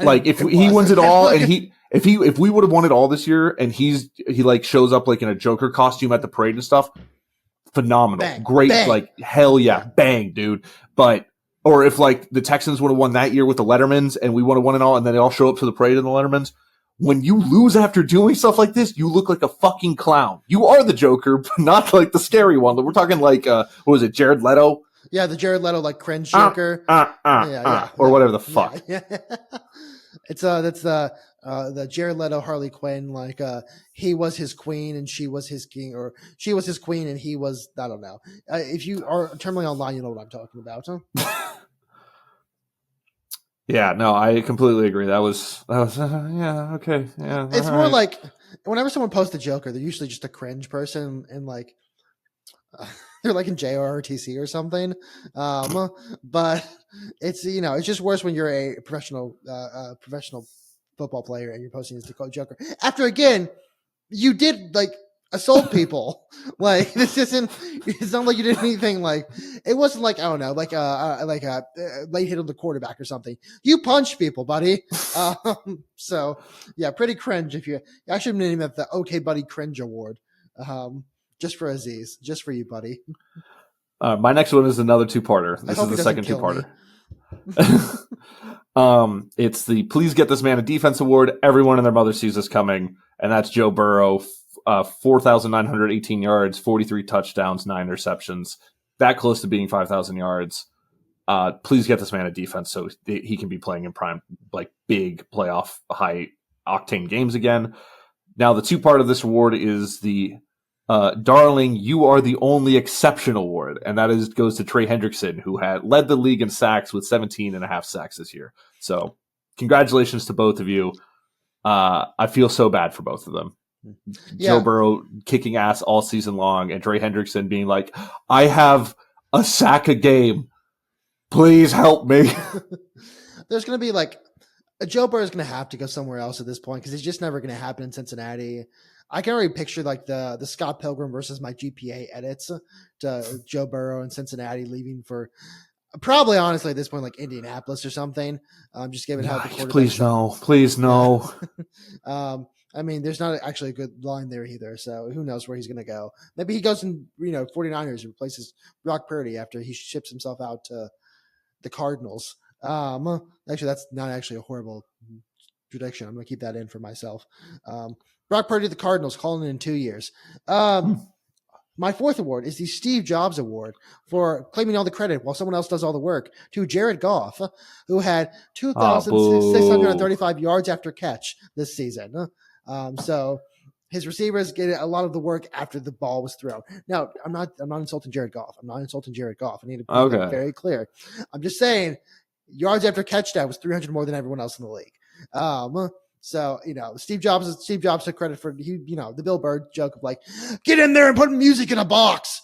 Like, if he wins it all and If we would have won it all this year, and he like shows up like in a Joker costume at the parade and stuff, phenomenal, bang, great, bang. Like hell yeah, bang, dude. But or if like the Texans would have won that year with the Lettermans, and we would have won it all, and then they all show up to the parade in the Lettermans. When you lose after doing stuff like this, you look like a fucking clown. You are the Joker, but not like the scary one. We're talking like, what was it, Jared Leto? Yeah, the Jared Leto, like, cringe Joker. Or whatever the fuck. Yeah. That's the Jared Leto Harley Quinn, like, he was his queen and she was his king, or she was his queen and he was, I don't know. If you are terminally online, you know what I'm talking about, huh? Yeah, no, I completely agree. That was yeah, okay. Yeah. It's more like whenever someone posts a Joker, they're usually just a cringe person and like they're like in JRTC or something. But it's, you know, it's just worse when you're a professional football player and you're posting this Joker. After again, you did like assault people. Like this isn't. It's not like you did anything. Like it wasn't like, I don't know, like a late hit on the quarterback or something. You punched people, buddy. So yeah, pretty cringe. If you actually name it the OK Buddy Cringe Award, just for Aziz, just for you, buddy. My next one is another two-parter. This is the second two-parter. It's the Please Get This Man a Defense Award. Everyone and their mother sees this coming, and that's Joe Burrow. 4,918 yards, 43 touchdowns, 9 interceptions. That close to being 5,000 yards. Please get this man a defense so he can be playing in prime, like big playoff, high octane games again. Now, the two-part of this award is the Darling, You Are the Only Exception Award, and that goes to Trey Hendrickson, who had led the league in sacks with 17 and a half sacks this year. So, congratulations to both of you. I feel so bad for both of them. Yeah. Joe Burrow kicking ass all season long, and Trey Hendrickson being like, I have a sack a game. Please help me. There's going to be like, Joe Burrow is going to have to go somewhere else at this point because it's just never going to happen in Cincinnati. I can already picture like the Scott Pilgrim versus my GPA edits to Joe Burrow in Cincinnati leaving for probably, honestly, at this point, like Indianapolis or something. Just given how the quarterback. Please no. I mean, there's not actually a good line there either, so who knows where he's going to go. Maybe he goes in, 49ers and replaces Brock Purdy after he ships himself out to the Cardinals. Actually, that's not actually a horrible prediction. I'm going to keep that in for myself. Brock Purdy, the Cardinals, calling in 2 years. My fourth award is the Steve Jobs Award for claiming all the credit while someone else does all the work to Jared Goff, who had 2,635 yards after catch this season. So his receivers get a lot of the work after the ball was thrown. Now, I'm not insulting Jared Goff. I need to be very clear. I'm just saying yards after catch that was 300 more than everyone else in the league. So, Steve Jobs took credit for, the Bill Burr joke of like, get in there and put music in a box.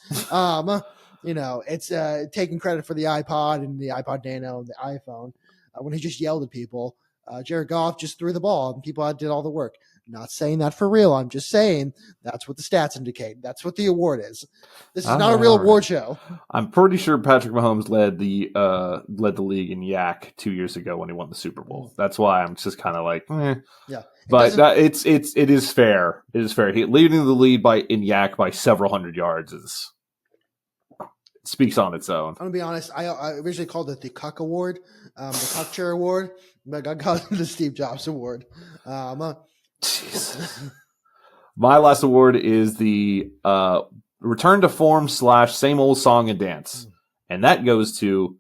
It's taking credit for the iPod and the iPod Nano and the iPhone when he just yelled at people. Jared Goff just threw the ball and people did all the work. Not saying that for real. I'm just saying that's what the stats indicate. That's what the award is. This is not a real award show. I'm pretty sure Patrick Mahomes led the league in yak 2 years ago when he won the Super Bowl. That's why I'm just kind of like, yeah. But it is fair. It is fair. He leading the lead in yak by several hundred yards speaks on its own. I'm gonna be honest. I originally called it the Cuck Award, the Cuck Chair Award, but I called it the Steve Jobs Award. Jesus. My last award is the Return to Form / Same Old Song and Dance, and that goes to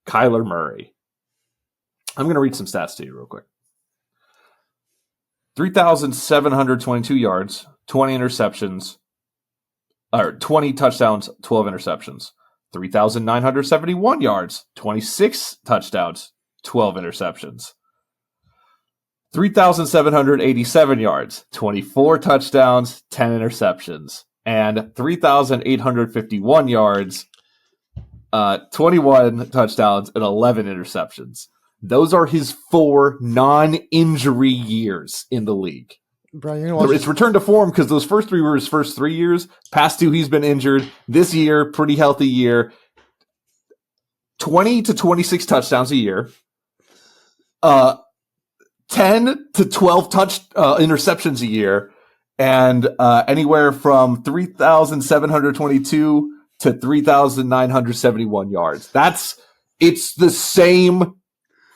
Kyler Murray. I'm going to read some stats to you real quick. 3,722 yards, 20 interceptions, or 20 touchdowns, 12 interceptions. 3,971 yards, 26 touchdowns, 12 interceptions. 3,787 yards, 24 touchdowns, 10 interceptions, and 3,851 yards, 21 touchdowns, and 11 interceptions. Those are his 4 non-injury years in the league. Bro, it's return to form because those first 3 were his first 3 years. Past 2, he's been injured. This year, pretty healthy year. 20 to 26 touchdowns a year. 10 to 12 interceptions a year, and anywhere from 3,722 to 3,971 yards. It's the same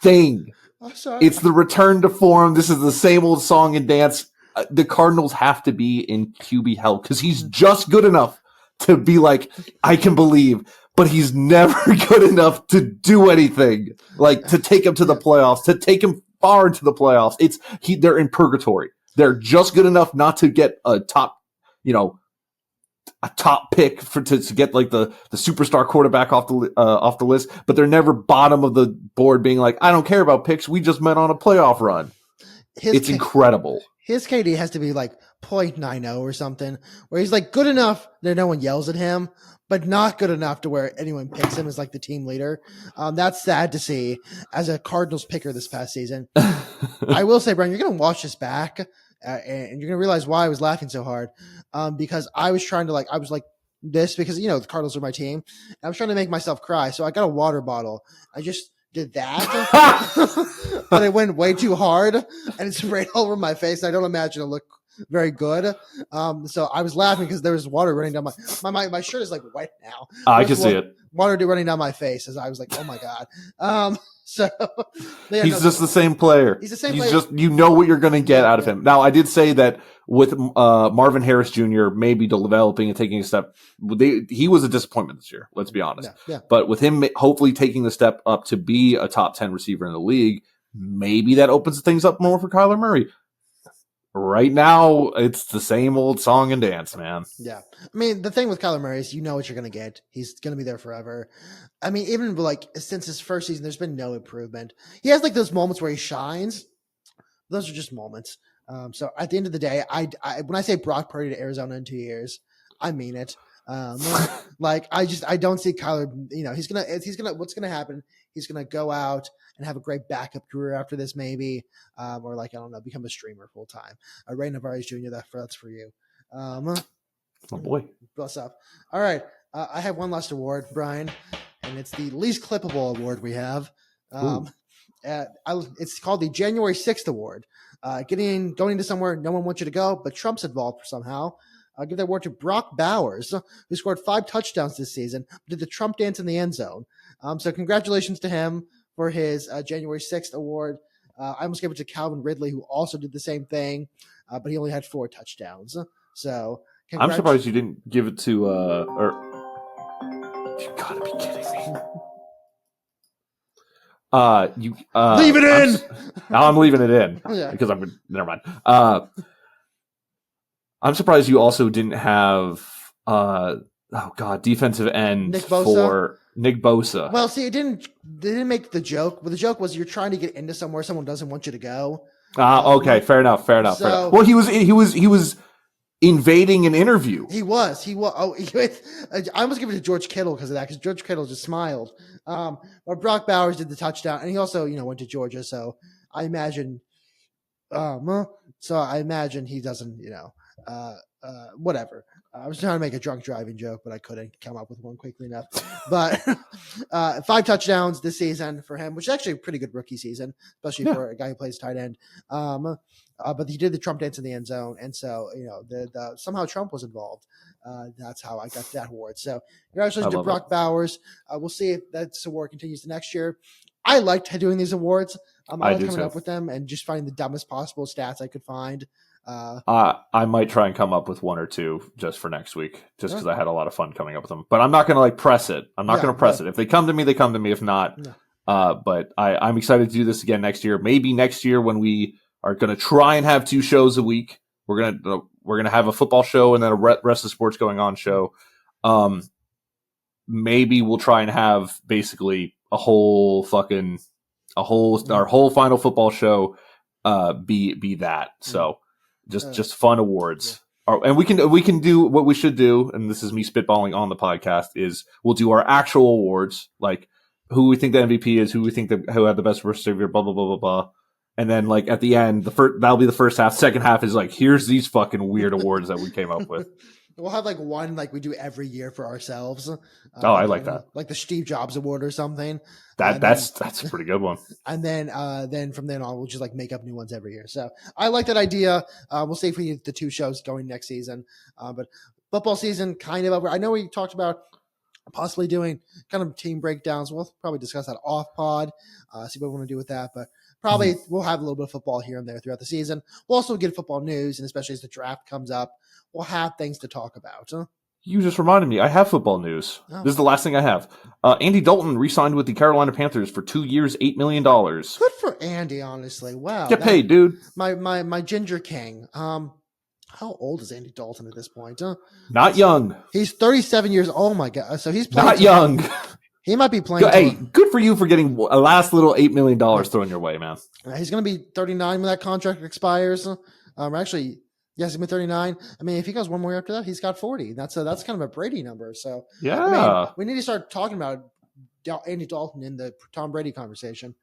thing. I'm sorry. It's the return to form. This is the same old song and dance. The Cardinals have to be in QB hell because he's just good enough to be like, I can believe, but he's never good enough to do anything, like to take him to the playoffs, to take him far into the playoffs. They're in purgatory. They're just good enough not to get a top pick to get like the superstar quarterback off the list, but they're never bottom of the board being like, I don't care about picks. We just met on a playoff run. It's incredible. His KD has to be like 0.90 or something, where he's like good enough that no one yells at him, but not good enough to where anyone picks him as like the team leader. That's sad to see as a Cardinals picker this past season. I will say, Brian, you're going to watch this back and you're going to realize why I was laughing so hard. Because I was trying to I was like this because, the Cardinals are my team. I was trying to make myself cry. So I got a water bottle. I just did that, but it went way too hard and it's right over my face. I don't imagine it looked very good. So I was laughing because there was water running down my shirt is like wet now. I can see it. Water running down my face as I was like, oh my God. So he's just the same player. He's the same player. Just, what you're going to get out of him. Now, I did say that with Marvin Harris Jr. maybe developing and taking a step, he was a disappointment this year. Let's be honest. Yeah. But with him hopefully taking the step up to be a top 10 receiver in the league, maybe that opens things up more for Kyler Murray. Right now, it's the same old song and dance, man. Yeah. I mean, the thing with Kyler Murray is you know what you're going to get. He's going to be there forever. I mean, even since his first season, there's been no improvement. He has those moments where he shines. Those are just moments. So at the end of the day, I when I say Brock Purdy to Arizona in 2 years, I mean it. I don't see Kyler, he's going to, what's going to happen? He's going to go out and have a great backup career after this, maybe, or I don't know, become a streamer full time. Ray Navarez Jr., that's for you. Oh boy. Bless up. All right. I have one last award, Brian, and it's the least clippable award we have. It's called the January 6th award. Going into somewhere no one wants you to go, but Trump's involved somehow. I'll give that award to Brock Bowers, who scored 5 touchdowns this season, did the Trump dance in the end zone. So congratulations to him for his January 6th award. I almost gave it to Calvin Ridley, who also did the same thing, but he only had 4 touchdowns. So I'm surprised you didn't give it to you gotta be kidding me. Leave it in. I'm leaving it in because never mind. I'm surprised you also didn't have defensive end for Nick Bosa. Well, see, they didn't make the joke. Well, the joke was you're trying to get into somewhere someone doesn't want you to go. Okay, fair enough. Well, he was invading an interview. He was. I almost give it to George Kittle because of that, because George Kittle just smiled. But Brock Bowers did the touchdown, and he also, went to Georgia. So I imagine, he doesn't, whatever. I was trying to make a drunk driving joke, but I couldn't come up with one quickly enough. But 5 touchdowns this season for him, which is actually a pretty good rookie season, especially for a guy who plays tight end. But he did the Trump dance in the end zone, and so somehow Trump was involved. That's how I got that award. So congratulations to Brock Bowers. We'll see if that award continues to next year. I liked doing these awards. I like coming up with them and just finding the dumbest possible stats I could find. I might try and come up with 1 or 2 just for next week, just because I had a lot of fun coming up with them. But I'm not going to press it. I'm not going to press it. If they come to me, they come to me. If not, but I'm excited to do this again next year. Maybe next year when we are going to try and have 2 shows a week. We're gonna have a football show and then a rest of sports going on show. Maybe we'll try and have basically our whole final football show be that. So just fun awards. And we can do what we should do, and this is me spitballing on the podcast, is we'll do our actual awards, like who we think the MVP is, who we think who had the best receiver, blah blah blah blah blah. And then at the end, that'll be the first half. Second half is here's these fucking weird awards that we came up with. We'll have like one like we do every year for ourselves. I like that. Like the Steve Jobs Award or something. That's a pretty good one. And then from then on, we'll just like make up new ones every year. So I like that idea. We'll see if we get the 2 shows going next season. But football season kind of over. I know we talked about possibly doing kind of team breakdowns. We'll probably discuss that off pod, see what we want to do with that. But probably we'll have a little bit of football here and there throughout the season. We'll also get football news, and especially as the draft comes up, we'll have things to talk about. You just reminded me. I have football news. Oh. This is the last thing I have. Andy Dalton re-signed with the Carolina Panthers for 2 years, $8 million. Good for Andy, honestly. Wow. Get paid, dude. My Ginger King. How old is Andy Dalton at this point? Not young. He's 37 years. Oh my God! So he's playing not young. He might be playing. Hey, good for you for getting a last little $8 million thrown your way, man. He's going to be 39 when that contract expires. Actually, yes, he's been 39. I mean, if he goes one more year after that, he's got 40. That's kind of a Brady number. So yeah, I mean, we need to start talking about Andy Dalton in the Tom Brady conversation.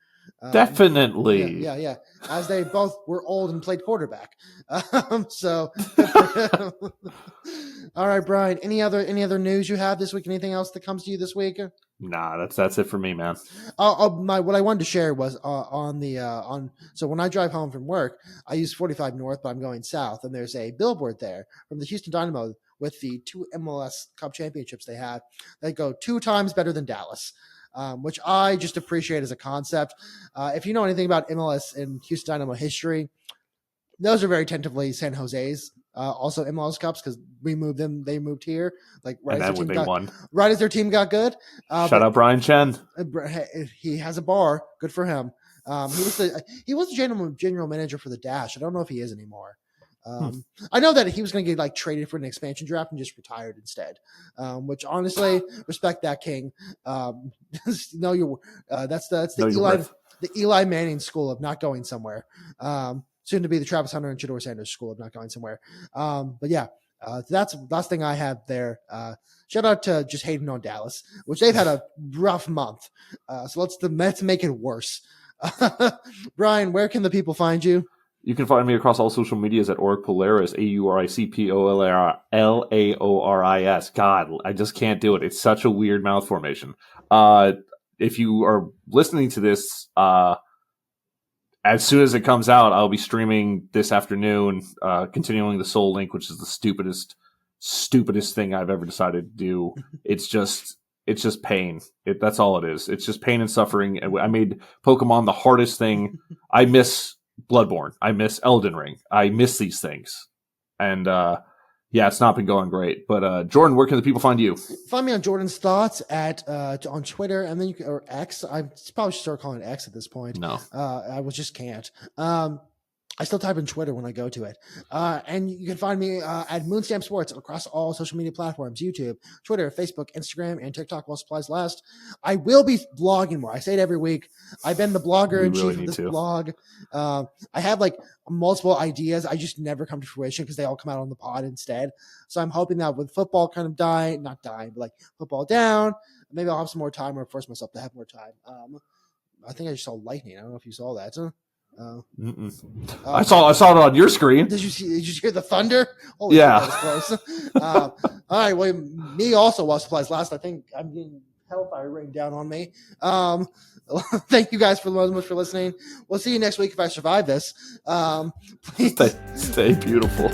Definitely. Yeah. As they both were old and played quarterback. So, all right, Brian. Any other news you have this week? Anything else that comes to you this week? Nah, that's it for me, man. What I wanted to share was so when I drive home from work, I use 45 North, but I'm going south, and there's a billboard there from the Houston Dynamo with the 2 MLS Cup championships they have. They go 2 times better than Dallas. Which I just appreciate as a concept. If you know anything about MLS and Houston Dynamo history, those are very tentatively San Jose's. Also MLS Cups because we moved them, they moved here. Like right as their team got good. Shout out Brian Chen. He has a bar. Good for him. He was the general manager for the Dash. I don't know if he is anymore. I know that he was going to get like traded for an expansion draft and just retired instead, which honestly respect that king. That's the Eli Manning school of not going somewhere. Soon to be the Travis Hunter and Shedeur Sanders school of not going somewhere. But yeah, that's the last thing I have there. Shout out to just hating on Dallas, which they've had a rough month. So let's make it worse. Brian, where can the people find you? You can find me across all social medias at Auric Polaris, AuricPolaris. God, I just can't do it. It's such a weird mouth formation. If you are listening to this, as soon as it comes out, I'll be streaming this afternoon, continuing the Soul Link, which is the stupidest thing I've ever decided to do. It's just pain. That's all it is. It's just pain and suffering. I made Pokemon the hardest thing. I miss Bloodborne. I miss Elden Ring. I miss these things. And it's not been going great. But Jordan, where can the people find you? Find me on Jordan's Thoughts on Twitter, and then or X. I probably should start calling it X at this point. No. I just can't. I still type in Twitter when I go to it. And you can find me at Moonstamp Sports across all social media platforms, YouTube, Twitter, Facebook, Instagram, and TikTok while supplies last. I will be blogging more. I say it every week. I've been the blogger in chief of this blog. I have like multiple ideas. I just never come to fruition because they all come out on the pod instead. So I'm hoping that with football kind of not dying, but like football down, maybe I'll have some more time or force myself to have more time. I think I just saw lightning. I don't know if you saw that. I saw it on your screen. Did you hear the thunder? Holy yeah. That was close. All right. Well, me also while supplies last. I think I'm getting hellfire rain down on me. Thank you guys so much for listening. We'll see you next week if I survive this. Please stay beautiful.